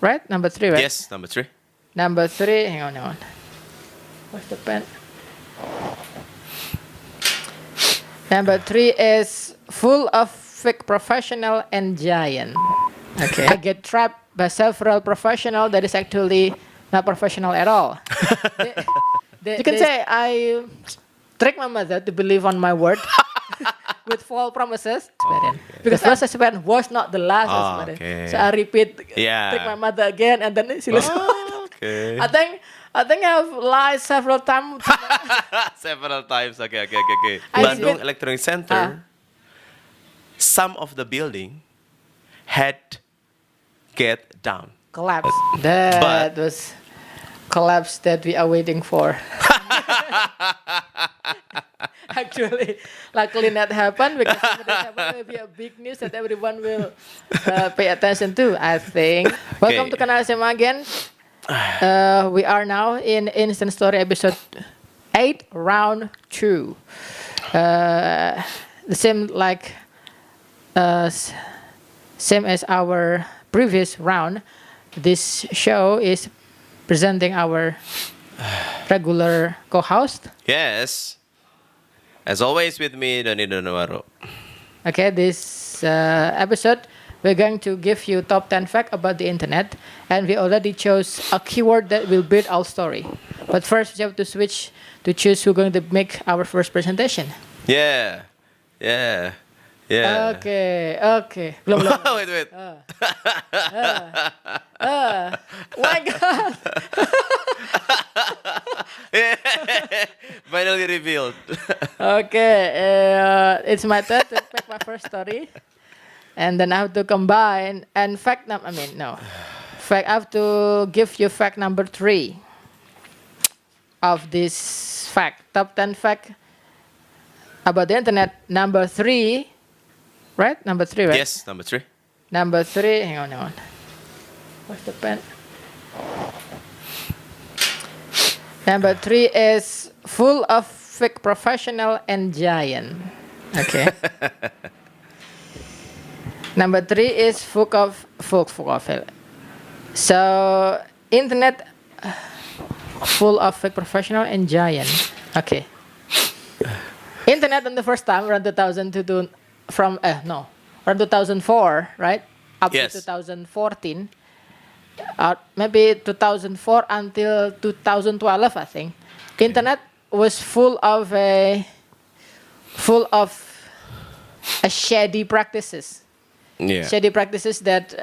right? Number 3, right? Yes, number 3. Number 3, hang on. Where's the pen? Number 3 is full of fake professional and giant. Okay. I get trapped by several professional that is actually not professional at all. You can say I trick my mother to believe on my word with false promises. Because first husband was not the last husband. Okay. So I repeat, Yeah. trick my mother again, and then she listens. Okay. I think I've lied several times. Several times. Okay. I Bandung see. Electronic Center, some of the building had get down. Collapse. That was collapse that we are waiting for. Actually, luckily not happened, because if it happened, it will be a big news that everyone will pay attention to, I think. Welcome to Kanal SMA again. We are now in Instant Story episode 8, round 2. The same same as our previous round. This show is presenting our regular co-host. Yes. As always with me, Dani Donowaro. Okay, this episode we're going to give you top 10 facts about the internet, and we already chose a keyword that will build our story. But first we have to switch to choose who's going to make our first presentation. Yeah. Okay. Belum. Wait. My God. Finally revealed. Okay, it's my turn to pick my first story, and then I have to combine and fact I have to give you fact number 3 of this fact. Top 10 fact about the internet. Number 3, right? Number 3, right? Yes, number 3. Number 3, hang on. Where's the pen? Number 3 is full of fake professional and giant. Okay. Number 3 is full of. So internet full of fake professional and giant. Okay. Internet on the first time around 2002 around 2004, right? Up Yes. to 2014. Maybe 2004 until 2012, I think. Internet was full of shady practices. Yeah. Shady practices that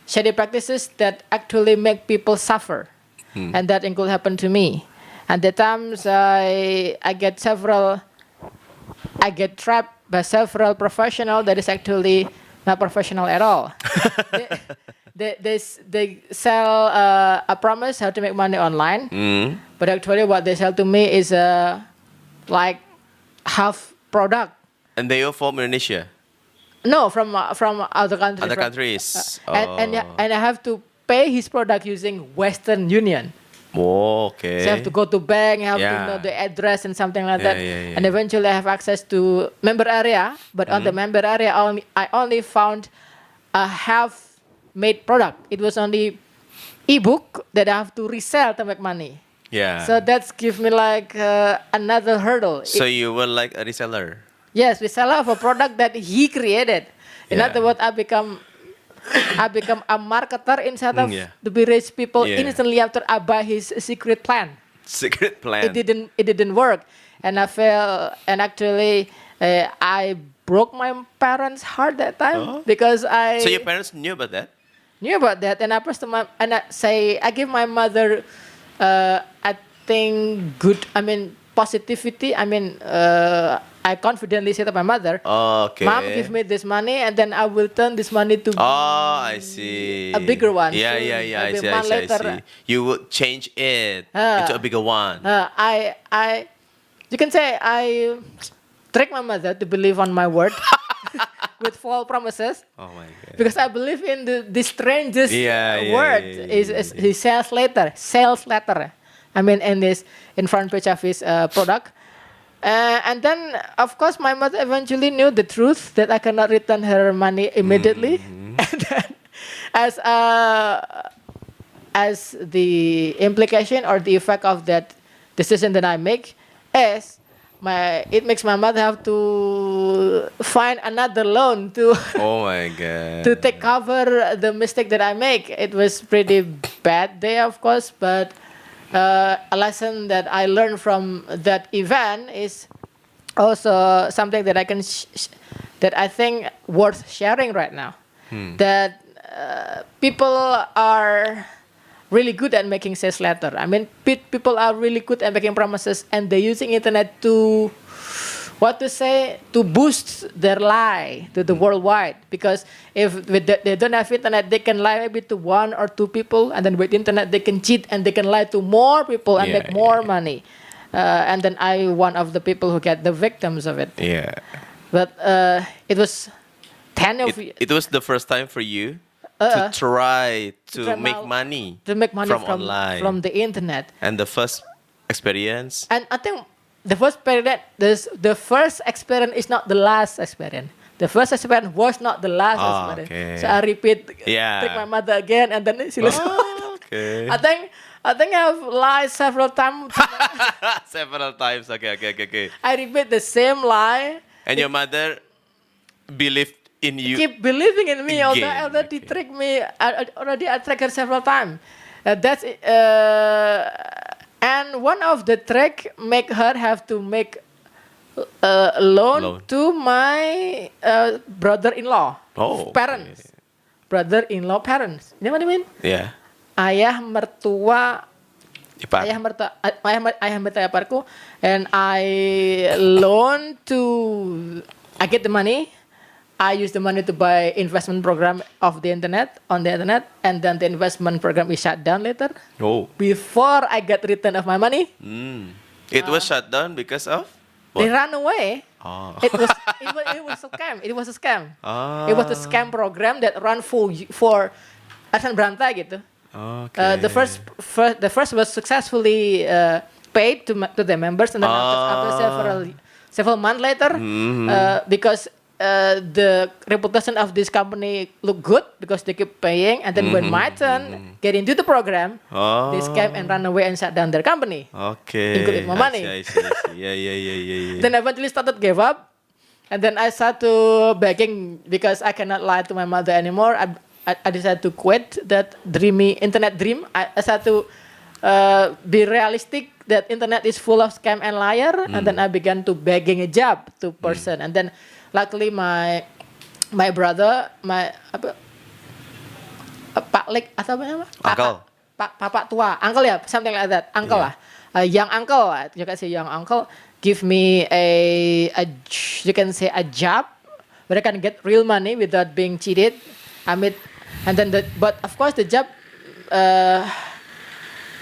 shady practices that actually make people suffer, and that could happen to me. And the times I get trapped by several professional that is actually not professional at all. They sell a promise how to make money online, but actually what they sell to me is like half product. And they are from Indonesia. No, from other countries. Other countries. And I have to pay his product using Western Union. Oh, okay. So I have to go to bank, I have to Yeah. know the address and something like that. Yeah. And eventually I have access to member area, but on the member area I only found a half-made product. It was only ebook that I have to resell to make money. Yeah. So that's give me like another hurdle. So you were like a reseller. Yes, reseller of a product that he created. In Yeah. other words, I become a marketer instead of to be rich people instantly after I buy his secret plan. Secret plan. It didn't work, and I fell. And actually, I broke my parents' heart that time because I. So your parents knew about that? Knew about that, and I pressed to my and I give my mother, I think positivity. I confidently said to my mother, Okay. Mom, give me this money, and then I will turn this money to I see. a bigger one. Yeah. So I maybe see. a month later, I see. You would change it into a bigger one. You can say I trick my mother to believe on my word with false promises. Oh my God. Because I believe in the strangest word yeah. is his sales letter. In front page of his product. And then, of course, my mother eventually knew the truth that I cannot return her money immediately. And as the implication or the effect of that decision that I make is it makes my mother have to find another loan to Oh my God. to take cover the mistake that I make. It was pretty bad day, of course, but a lesson that I learned from that event is also something that that I think worth sharing right now. That people are really good at making sales letter. I mean, people are really good at making promises, and they're using internet to, to boost their lie to the worldwide. Because if they don't have internet, they can lie maybe to one or two people, and then with internet they can cheat and they can lie to more people and make more money. And then one of the people who get the victims of it. Yeah. But it was 10 of It was the first time for you to try to make money from online, from the internet. And the first experience. And I think the first experience is not the last experience. The first experience was not the last experience. Okay. So I repeat, Yeah. take my mother again, and then she listens. Okay. I think I've lied several times. Several times. Okay. I repeat the same lie. And your mother believed in you. Keep believing in me, although Again, I already tricked me. I tricked her several times. And one of the trick make her have to make a loan to my brother-in-law parents. Okay. Brother-in-law parents. You know what I mean? Yeah. Ayah mertua Ipar. ayah mertua iparku, and I get the money. I use the money to buy investment program on the internet, and then the investment program is shut down later. Oh. Before I get return of my money, It was shut down because of they what? ran away. Oh. It was a scam. It was a scam. Ah. It was a scam program that run for Arsan Berantai gitu. Okay. The first was successfully paid to the members, and then after several months later, because the reputation of this company look good because they keep paying, and then when my turn get into the program, they scam and run away and shut down their company. Okay. Including my money. I see. Yeah. Then I eventually started give up, and then I started to begging because I cannot lie to my mother anymore. I decided to quit that dreamy internet dream. I started to be realistic that internet is full of scam and liar, and then I began to begging a job to person, and then luckily my brother, Pak Lek atau apa namanya? Uncle. Papa tua, uncle ya, something like that, uncle lah, young uncle, you can say young uncle, give me you can say a job where I can get real money without being cheated. And then but of course the job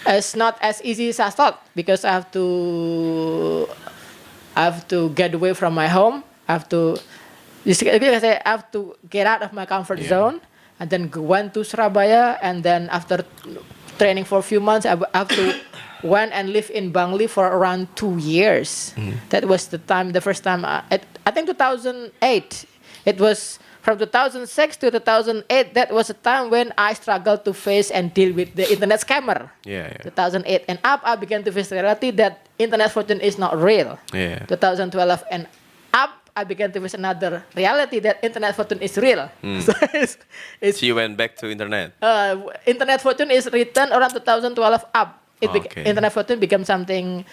is not as easy as I thought, because I have to get away from my home. I have to get out of my comfort zone, and then went to Surabaya, and then after training for a few months, I have to went and live in Bangli for around 2 years. That was the first time. I think 2008. It was from 2006 to 2008. That was a time when I struggled to face and deal with the internet scammer. 2008 and up, I began to face the reality that internet fortune is not real. 2012 and up, I began to face another reality that internet fortune is real. So you went back to internet. Internet fortune is written around 2012 up. Internet fortune became something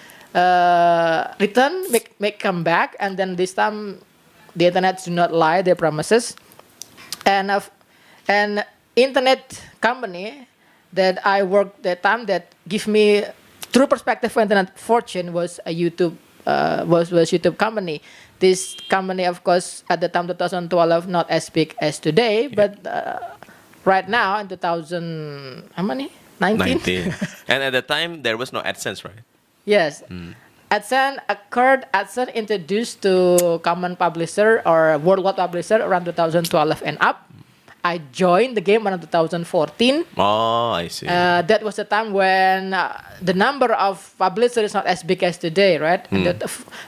return, make come back, and then this time the internet do not lie their promises, and an internet company that I worked that time that give me true perspective for internet fortune was a YouTube was YouTube company. This company, of course, at the time 2012 not as big as today, but right now in 2000 how many 19. And at the time there was no AdSense, right? Yes. AdSense occurred. AdSense introduced to common publisher or worldwide publisher around 2012 and up. I joined the game around 2014. Oh, I see. That was the time when the number of publishers is not as big as today, right? And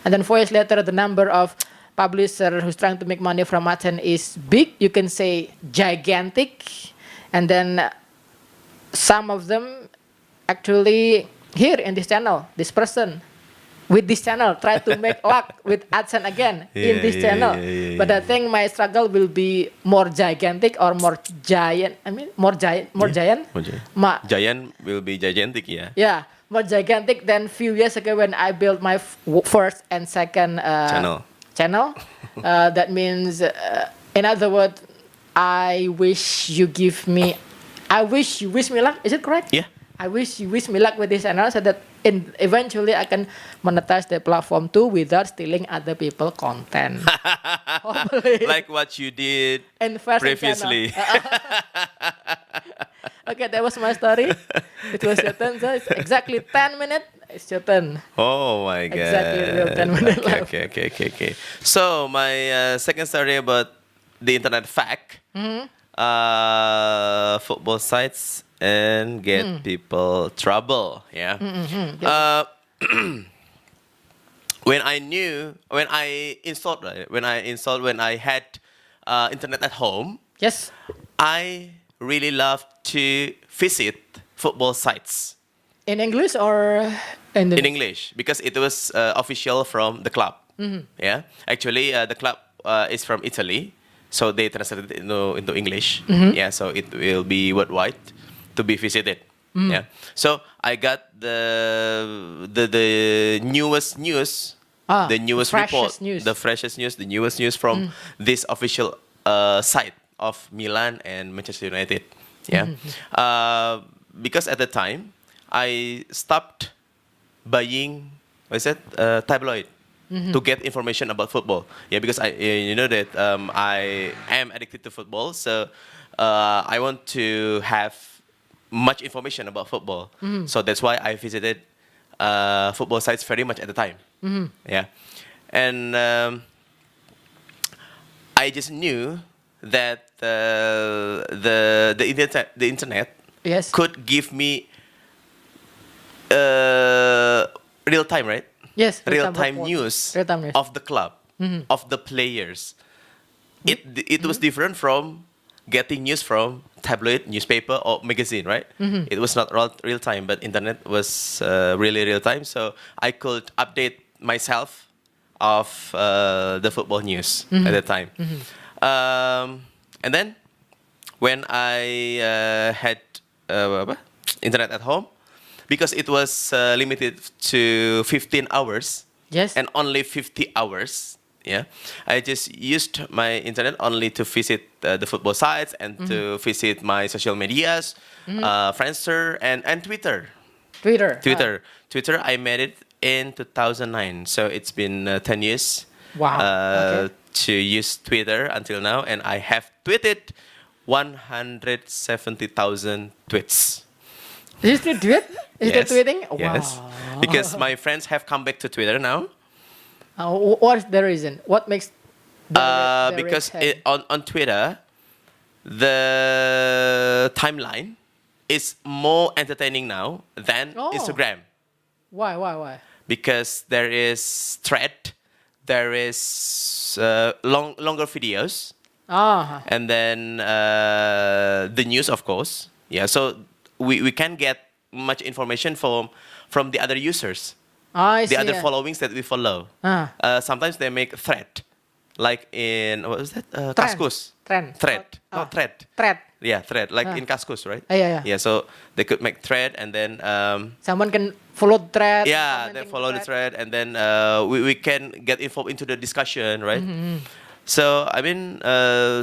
then 4 years later, the number of publisher who's trying to make money from AdSense is big. You can say gigantic. and then some of them actually here in this channel, this person with this channel try to make luck with AdSense again in this channel. But I think my struggle will be more gigantic or more giant. I mean, more giant. Giant will be gigantic, yeah. Yeah, more gigantic than few years ago when I built my first and second channel. That means, in other words, I wish you wish me luck. Is it correct? Yeah. I wish you wish me luck with this channel so that eventually I can monetize the platform too without stealing other people's content. Like what you did previously. Okay, that was my story. It was your turn. So it's exactly 10 minutes. It's your turn. Oh my God. Exactly real 10 minutes left. Okay. So my second story about the internet fact. Football sites and get people trouble. Yeah. When I installed internet at home. Yes. I really love to visit football sites. In English or in English, because it was official from the club. Yeah. Actually, the club is from Italy. So they translated it into English. Yeah, so it will be worldwide to be visited. Yeah. So I got the newest news, the newest report, the freshest news, the newest news from this official site of Milan and Manchester United. Yeah. Because at the time I stopped buying tabloid. To get information about football, yeah, because you know that I am addicted to football, so I want to have much information about football. So that's why I visited football sites very much at the time. Yeah, and I just knew that the internet could give me real time, right? Yes, real-time news of the club, of the players. It was different from getting news from tabloid, newspaper, or magazine, right? It was not real time, but internet was really real time. So I could update myself of the football news at the time. And then when I had internet at home, because it was limited to 15 hours and only 50 hours. Yeah, I just used my internet only to visit the football sites and to visit my social medias, Friendster and Twitter. Twitter, I made it in 2009, so it's been 10 years. Wow. To use Twitter until now, and I have tweeted 170,000 tweets. Is it still tweet? Is it tweeting? Yes. Wow. Because my friends have come back to Twitter now. What is the reason? What makes the because on Twitter, the timeline is more entertaining now than Instagram. Why? Because there is thread, there is longer videos, and then the news, of course. Yeah, so we can get much information from the other users, the other followings that we follow. Sometimes they make thread, like in what was that? Kaskus. Thread. Yeah, thread, like in Kaskus, right? Yeah, so they could make thread, and then someone can follow the thread. Yeah, they follow the thread, and then we can get involved into the discussion, right? So I mean,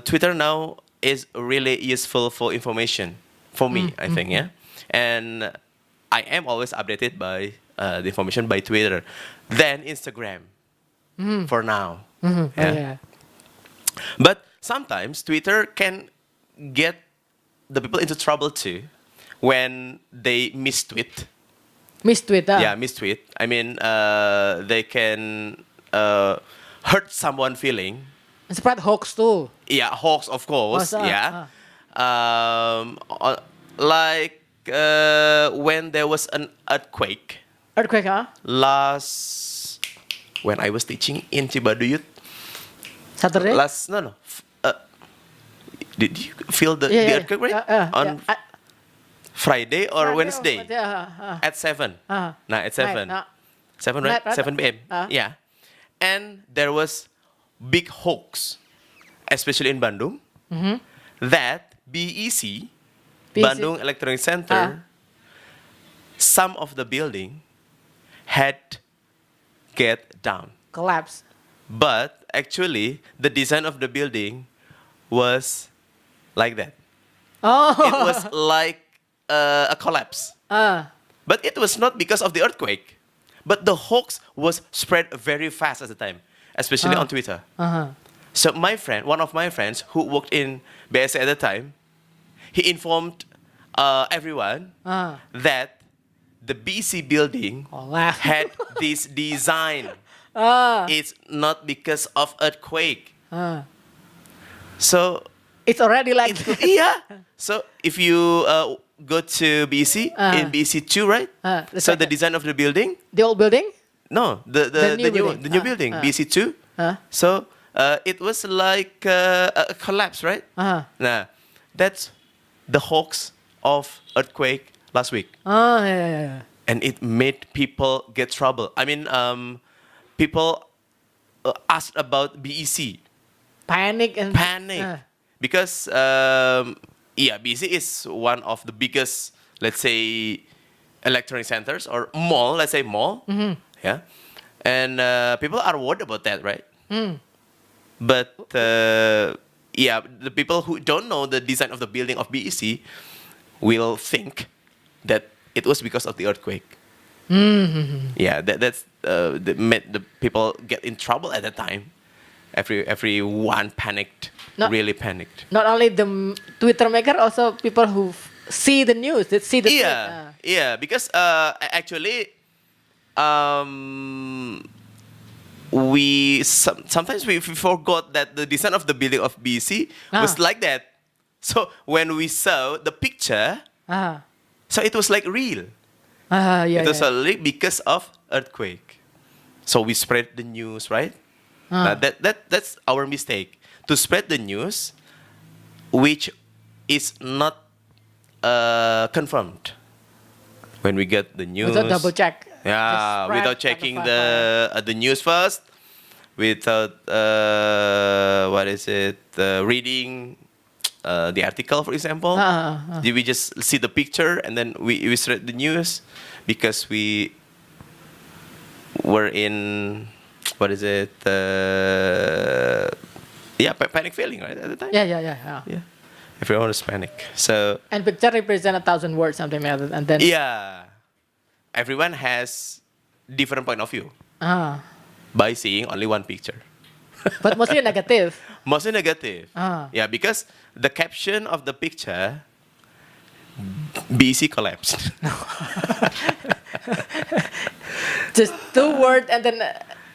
Twitter now is really useful for information for me, I think, yeah. And I am always updated by the information by Twitter, then Instagram for now. Yeah. But sometimes Twitter can get the people into trouble too when they mistweet. Yeah, mistweet. I mean, they can hurt someone feeling. Spread hoax too. Yeah, hoax, of course. Yeah. Like when there was an earthquake. Last, when I was teaching in Cibaduyut. Saturday? Did you feel the earthquake, right? On Friday or Wednesday at 7. Nah, at 7. Night, 7, right? Night, 7 p.m. Yeah. And there was big hoax, especially in Bandung, that BEC, Bandung Electronic Center, some of the building had get down. Collapse. But actually, the design of the building was like that. Oh. It was like a collapse. But it was not because of the earthquake. But the hoax was spread very fast at the time, especially on Twitter. So my friend, one of my friends who worked in BSA at the time, he informed everyone that the BC building had this design. It's not because of earthquake. So it's already like yeah. So if you go to BC in BC 2, right? So the design of the building. The old building? No, the new building BC 2. So it was like a collapse, right? Nah, that's the hoax of earthquake last week. Yeah. And it made people get trouble. I mean, people asked about BEC. Panic. Because BEC is one of the biggest, let's say, electronic centers or mall. Let's say mall. Yeah, and people are worried about that, right? But the people who don't know the design of the building of BEC will think that it was because of the earthquake. Yeah, that's made the people get in trouble at that time. Everyone panicked, really panicked. Not only the Twitter maker, also people who see the news, that see the yeah, because actually, sometimes we forgot that the design of the building of BC was like that. So when we saw the picture, so it was like real. It was only because of earthquake. So we spread the news, right? That's our mistake, to spread the news which is not confirmed. When we get the news, without double check. Yeah, without checking the news first, without reading the article, for example. We just see the picture and then we read the news because we were in panic feeling, right, at the time. Yeah. Everyone was panic. So and picture represent 1,000 words, something like that, and then everyone has different point of view by seeing only one picture. But mostly negative. Mostly negative. Yeah, because the caption of the picture, BC collapsed. Just 2 words, and then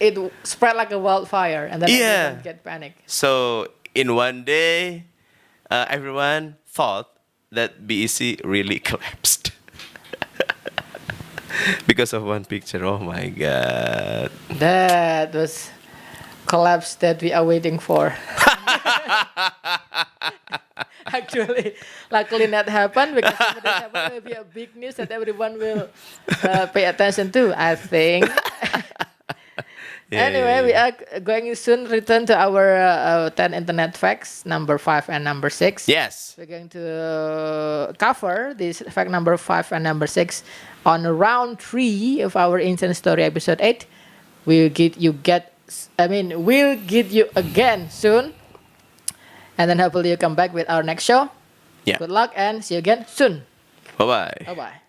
it spread like a wildfire, and then everyone get panic. So in one day, everyone thought that BEC really collapsed because of one picture. Oh my God! That was collapse that we are waiting for. Actually, luckily that happened, because if it happened, it will be a big news that everyone will pay attention to, I think. Anyway, we are going to soon return to our 10 internet facts, number 5 and number 6. Yes. We're going to cover this fact number 5 and number 6 on round 3 of our Instant Story episode 8. We'll get you again soon. And then hopefully you come back with our next show. Yeah. Good luck and see you again soon. Bye-bye. Bye-bye.